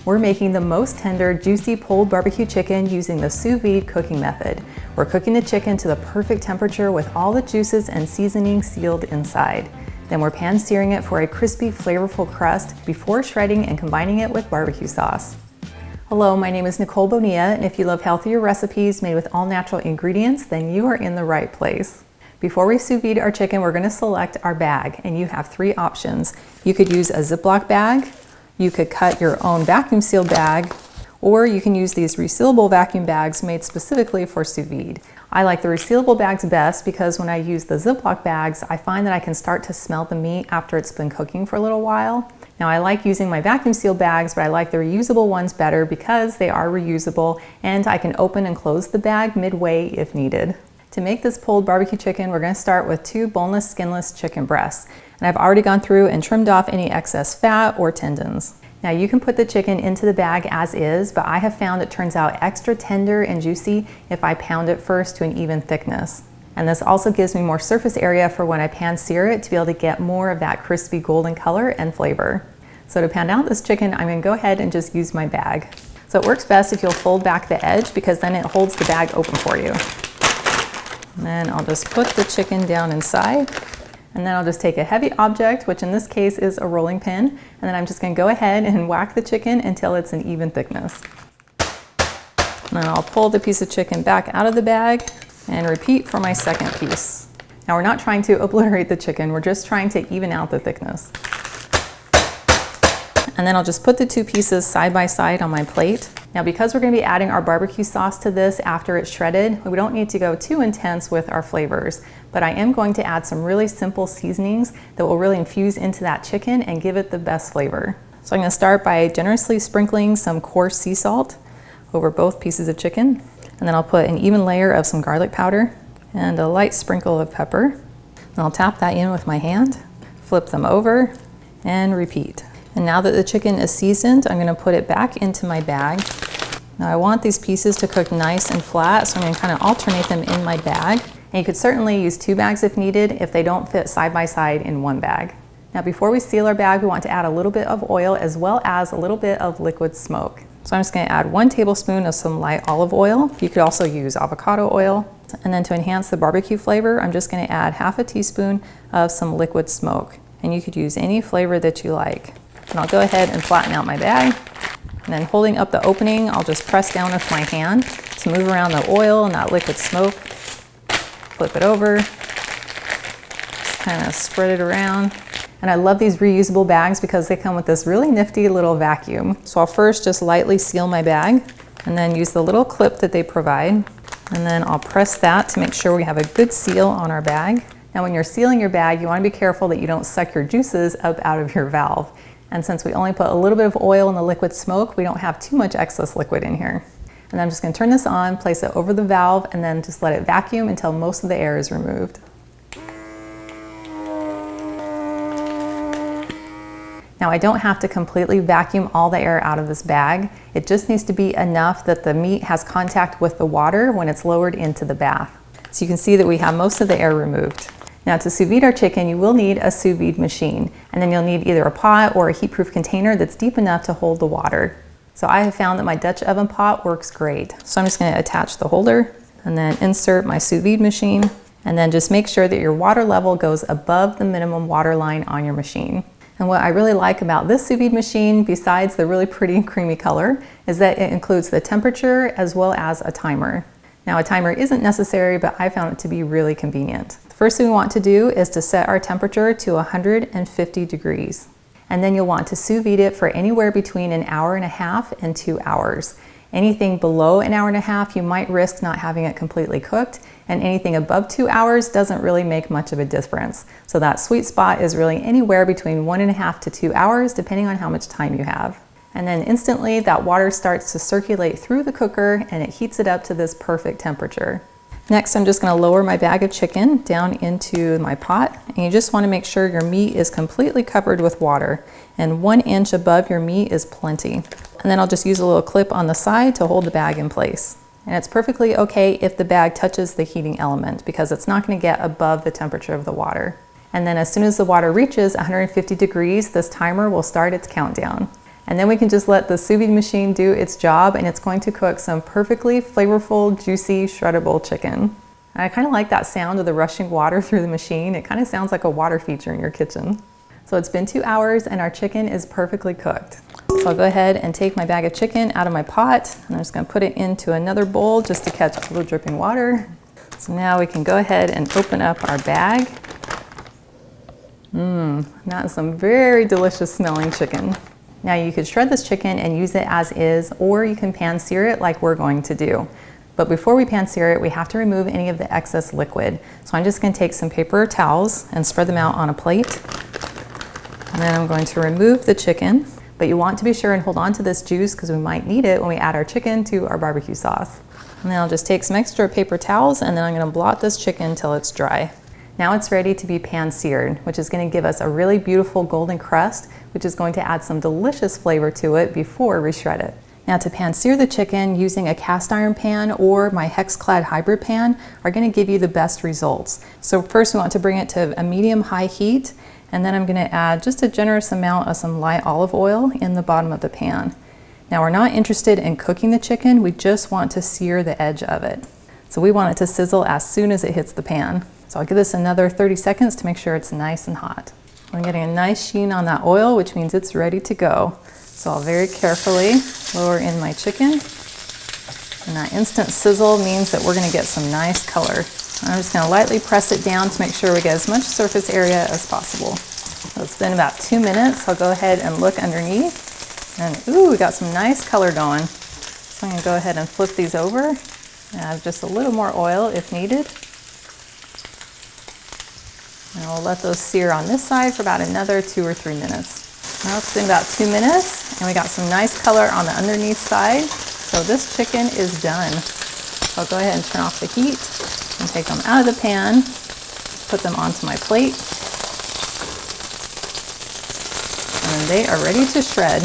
We're making the most tender, juicy pulled barbecue chicken using the sous vide cooking method. We're cooking the chicken to the perfect temperature with all the juices and seasoning sealed inside. Then we're pan searing it for a crispy, flavorful crust before shredding and combining it with barbecue sauce. Hello, my name is Nicole Bonilla, and if you love healthier recipes made with all natural ingredients, then you are in the right place. Before we sous vide our chicken, we're going to select our bag, and you have three options. You could use a Ziploc bag, you could cut your own vacuum sealed bag, or you can use these resealable vacuum bags made specifically for sous vide. I like the resealable bags best because when I use the Ziploc bags, I find that I can start to smell the meat after it's been cooking for a little while. Now I like using my vacuum sealed bags, but I like the reusable ones better because they are reusable and I can open and close the bag midway if needed. To make this pulled barbecue chicken, we're going to start with 2 boneless, skinless chicken breasts. And I've already gone through and trimmed off any excess fat or tendons. Now you can put the chicken into the bag as is, but I have found it turns out extra tender and juicy if I pound it first to an even thickness. And this also gives me more surface area for when I pan sear it to be able to get more of that crispy golden color and flavor. So to pound out this chicken, I'm going to go ahead and just use my bag. So it works best if you'll fold back the edge because then it holds the bag open for you. And then I'll just put the chicken down inside, and then I'll just take a heavy object, which in this case is a rolling pin, and then I'm just going to go ahead and whack the chicken until it's an even thickness. And then I'll pull the piece of chicken back out of the bag and repeat for my second piece. Now we're not trying to obliterate the chicken, we're just trying to even out the thickness. And then I'll just put the 2 pieces side by side on my plate. Now because we're going to be adding our barbecue sauce to this after it's shredded, we don't need to go too intense with our flavors, but I am going to add some really simple seasonings that will really infuse into that chicken and give it the best flavor. So I'm going to start by generously sprinkling some coarse sea salt over both pieces of chicken, and then I'll put an even layer of some garlic powder and a light sprinkle of pepper. And I'll tap that in with my hand, flip them over, and repeat. And now that the chicken is seasoned, I'm going to put it back into my bag. Now I want these pieces to cook nice and flat, so I'm going to kind of alternate them in my bag. And you could certainly use 2 bags if needed if they don't fit side by side in one bag. Now before we seal our bag, we want to add a little bit of oil as well as a little bit of liquid smoke. So I'm just going to add 1 tablespoon of some light olive oil. You could also use avocado oil. And then to enhance the barbecue flavor, I'm just going to add half a teaspoon of some liquid smoke. And you could use any flavor that you like. And I'll go ahead and flatten out my bag. And then holding up the opening, I'll just press down with my hand to move around the oil and that liquid smoke. Flip it over, just kind of spread it around. And I love these reusable bags because they come with this really nifty little vacuum. So I'll first just lightly seal my bag and then use the little clip that they provide. And then I'll press that to make sure we have a good seal on our bag. Now when you're sealing your bag, you want to be careful that you don't suck your juices up out of your valve. And since we only put a little bit of oil in the liquid smoke, we don't have too much excess liquid in here. And I'm just going to turn this on, place it over the valve, and then just let it vacuum until most of the air is removed. Now I don't have to completely vacuum all the air out of this bag. It just needs to be enough that the meat has contact with the water when it's lowered into the bath. So you can see that we have most of the air removed. Now to sous vide our chicken, you will need a sous vide machine, and then you'll need either a pot or a heat-proof container that's deep enough to hold the water. So I have found that my Dutch oven pot works great. So I'm just going to attach the holder and then insert my sous vide machine, and then just make sure that your water level goes above the minimum water line on your machine. And what I really like about this sous vide machine, besides the really pretty creamy color, is that it includes the temperature as well as a timer. Now a timer isn't necessary, but I found it to be really convenient. The first thing we want to do is to set our temperature to 150 degrees. And then you'll want to sous vide it for anywhere between 1.5 hours and 2 hours. Anything below 1.5 hours, you might risk not having it completely cooked, and anything above 2 hours doesn't really make much of a difference. So that sweet spot is really anywhere between 1.5 to 2 hours, depending on how much time you have. And then instantly that water starts to circulate through the cooker and it heats it up to this perfect temperature. Next, I'm just going to lower my bag of chicken down into my pot, and you just want to make sure your meat is completely covered with water, and 1 inch above your meat is plenty. And then I'll just use a little clip on the side to hold the bag in place. And it's perfectly okay if the bag touches the heating element because it's not going to get above the temperature of the water. And then as soon as the water reaches 150 degrees, this timer will start its countdown. And then we can just let the sous vide machine do its job, and it's going to cook some perfectly flavorful, juicy, shreddable chicken. I kind of like that sound of the rushing water through the machine. It kind of sounds like a water feature in your kitchen. So it's been 2 hours and our chicken is perfectly cooked. So I'll go ahead and take my bag of chicken out of my pot, and I'm just going to put it into another bowl just to catch all the dripping water. So now we can go ahead and open up our bag. That is some very delicious smelling chicken. Now you could shred this chicken and use it as is, or you can pan sear it like we're going to do. But before we pan sear it, we have to remove any of the excess liquid. So I'm just going to take some paper towels and spread them out on a plate. And then I'm going to remove the chicken. But you want to be sure and hold on to this juice because we might need it when we add our chicken to our barbecue sauce. And then I'll just take some extra paper towels, and then I'm going to blot this chicken until it's dry. Now it's ready to be pan seared, which is going to give us a really beautiful golden crust, which is going to add some delicious flavor to it before we shred it. Now to pan sear the chicken using a cast iron pan or my hex-clad hybrid pan are going to give you the best results. So first we want to bring it to a medium-high heat, and then I'm going to add just a generous amount of some light olive oil in the bottom of the pan. Now we're not interested in cooking the chicken, we just want to sear the edge of it. So we want it to sizzle as soon as it hits the pan. So I'll give this another 30 seconds to make sure it's nice and hot. I'm getting a nice sheen on that oil, which means it's ready to go. So I'll very carefully lower in my chicken. And that instant sizzle means that we're going to get some nice color. I'm just going to lightly press it down to make sure we get as much surface area as possible. So it's been about 2 minutes. I'll go ahead and look underneath. And ooh, we got some nice color going. So I'm going to go ahead and flip these over and add just a little more oil if needed. And we'll let those sear on this side for about another 2 or 3 minutes. Now it's been about 2 minutes and we got some nice color on the underneath side. So this chicken is done. So I'll go ahead and turn off the heat and take them out of the pan, put them onto my plate. And they are ready to shred.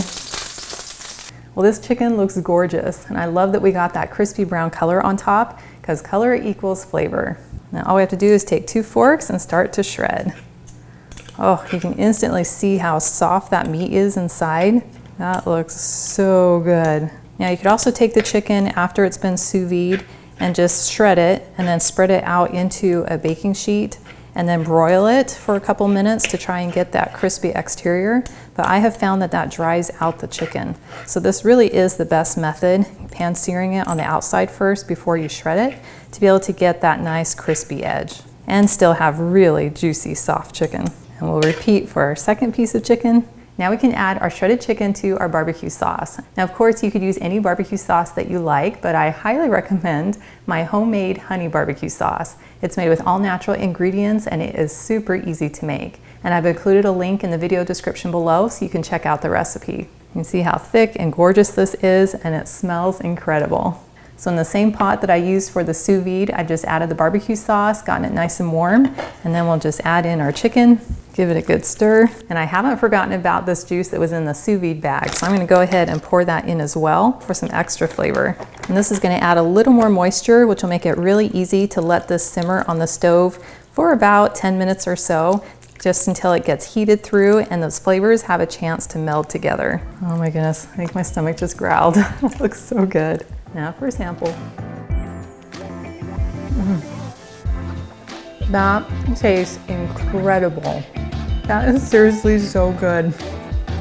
Well, this chicken looks gorgeous, and I love that we got that crispy brown color on top because color equals flavor. Now all we have to do is take 2 forks and start to shred. Oh, you can instantly see how soft that meat is inside. That looks so good. Now you could also take the chicken after it's been sous vide and just shred it and then spread it out into a baking sheet and then broil it for a couple minutes to try and get that crispy exterior. But I have found that that dries out the chicken. So this really is the best method, pan searing it on the outside first before you shred it to be able to get that nice crispy edge and still have really juicy, soft chicken. And we'll repeat for our second piece of chicken. Now we can add our shredded chicken to our barbecue sauce. Now, of course, you could use any barbecue sauce that you like, but I highly recommend my homemade honey barbecue sauce. It's made with all natural ingredients and it is super easy to make. And I've included a link in the video description below so you can check out the recipe. You can see how thick and gorgeous this is, and it smells incredible. So in the same pot that I used for the sous vide, I just added the barbecue sauce, gotten it nice and warm, and then we'll just add in our chicken, give it a good stir. And I haven't forgotten about this juice that was in the sous vide bag, so I'm going to go ahead and pour that in as well for some extra flavor. And this is going to add a little more moisture, which will make it really easy to let this simmer on the stove for about 10 minutes or so, just until it gets heated through and those flavors have a chance to meld together. Oh my goodness, I think my stomach just growled. That looks so good. Now for a sample. That tastes incredible. That is seriously so good.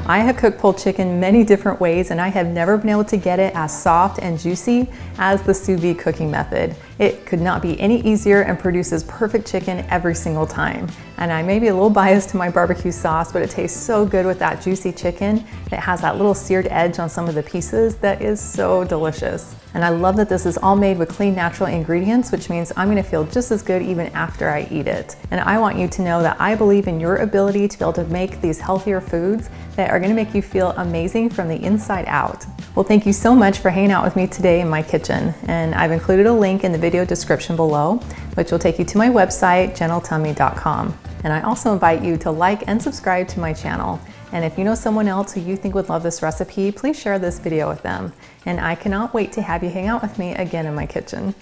I have cooked pulled chicken many different ways and I have never been able to get it as soft and juicy as the sous vide cooking method. It could not be any easier and produces perfect chicken every single time. And I may be a little biased to my barbecue sauce, but it tastes so good with that juicy chicken. It has that little seared edge on some of the pieces that is so delicious. And I love that this is all made with clean, natural ingredients, which means I'm gonna feel just as good even after I eat it. And I want you to know that I believe in your ability to be able to make these healthier foods that are gonna make you feel amazing from the inside out. Well, thank you so much for hanging out with me today in my kitchen. And I've included a link in the video description below, which will take you to my website, gentletummy.com. And I also invite you to like and subscribe to my channel. And if you know someone else who you think would love this recipe, please share this video with them. And I cannot wait to have you hang out with me again in my kitchen.